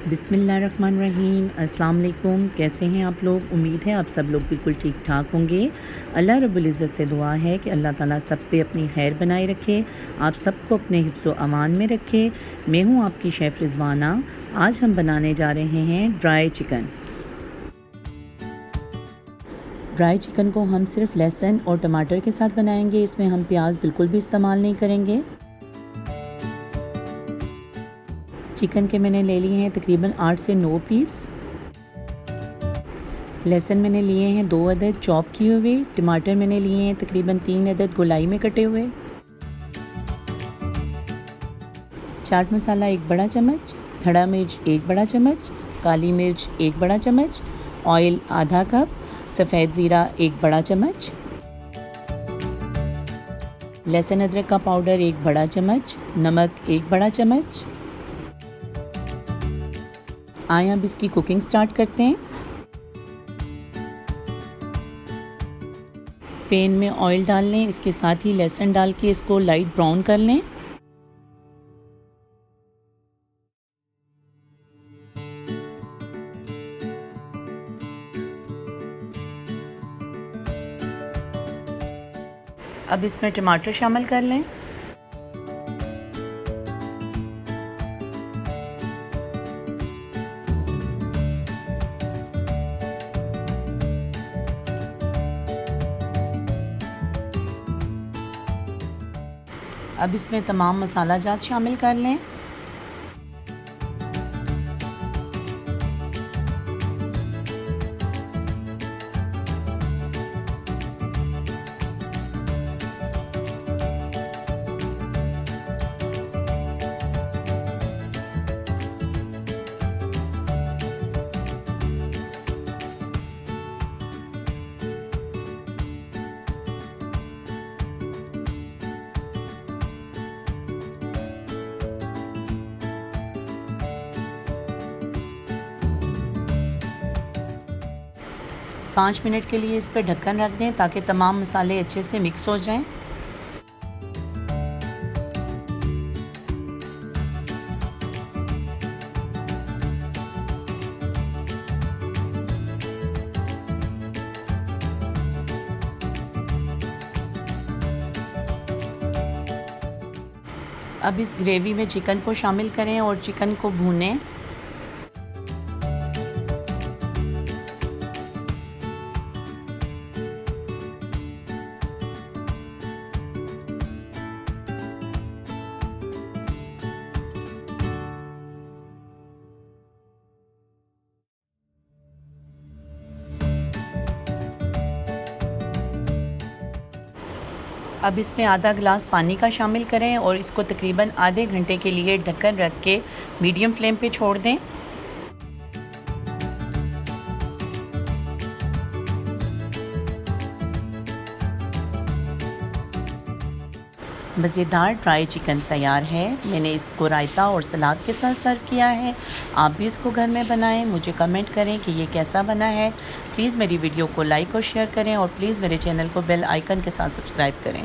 बिस्मिल्लाहिर्रहमानिर्रहीम। अस्सलाम वालेकुम। कैसे हैं आप लोग? उम्मीद है आप सब लोग बिल्कुल ठीक ठाक होंगे। अल्लाह रब्बुल इज़्ज़त से दुआ है कि अल्लाह ताला सब पे अपनी खैर बनाए रखे, आप सबको अपने हिफ्ज़ व अमान में रखे। मैं हूँ आपकी शेफ़ रिज़वाना। आज हम बनाने जा रहे हैं ड्राई चिकन। ड्राई चिकन को हम सिर्फ़ लहसुन और टमाटर के साथ बनाएंगे। इसमें हम प्याज बिल्कुल भी इस्तेमाल नहीं करेंगे। चिकन के मैंने ले लिए हैं तकरीबन 8 से 9 पीस। लहसुन मैंने लिए हैं 2 अदद चॉप किए हुए। टमाटर मैंने लिए हैं तकरीबन 3 अदद गोलाई में कटे हुए। चाट मसाला 1 बड़ा चम्मच, खड़ा मिर्च 1 बड़ा चम्मच, काली मिर्च 1 बड़ा चम्मच, ऑयल आधा कप, सफ़ेद ज़ीरा 1 बड़ा चम्मच, लहसुन अदरक का पाउडर 1 बड़ा चम्मच, नमक 1 बड़ा चम्मच। आइए अब इसकी कुकिंग स्टार्ट करते हैं। पैन में ऑयल डाल लें, इसके साथ ही लहसुन डाल के इसको लाइट ब्राउन कर लें। अब इसमें टमाटर शामिल कर लें। अब इसमें तमाम मसाला जात शामिल कर लें। पाँच मिनट के लिए इस पर ढक्कन रख दें ताकि तमाम मसाले अच्छे से मिक्स हो जाएं। अब इस ग्रेवी में चिकन को शामिल करें और चिकन को भूनें। अब इसमें आधा गिलास पानी का शामिल करें और इसको तकरीबन आधे घंटे के लिए ढक्कन रख के मीडियम फ्लेम पे छोड़ दें। मज़ेदार ड्राई चिकन तैयार है। मैंने इसको रायता और सलाद के साथ सर्व किया है। आप भी इसको घर में बनाएं, मुझे कमेंट करें कि ये कैसा बना है। प्लीज़ मेरी वीडियो को लाइक और शेयर करें और प्लीज़ मेरे चैनल को बेल आइकन के साथ सब्सक्राइब करें।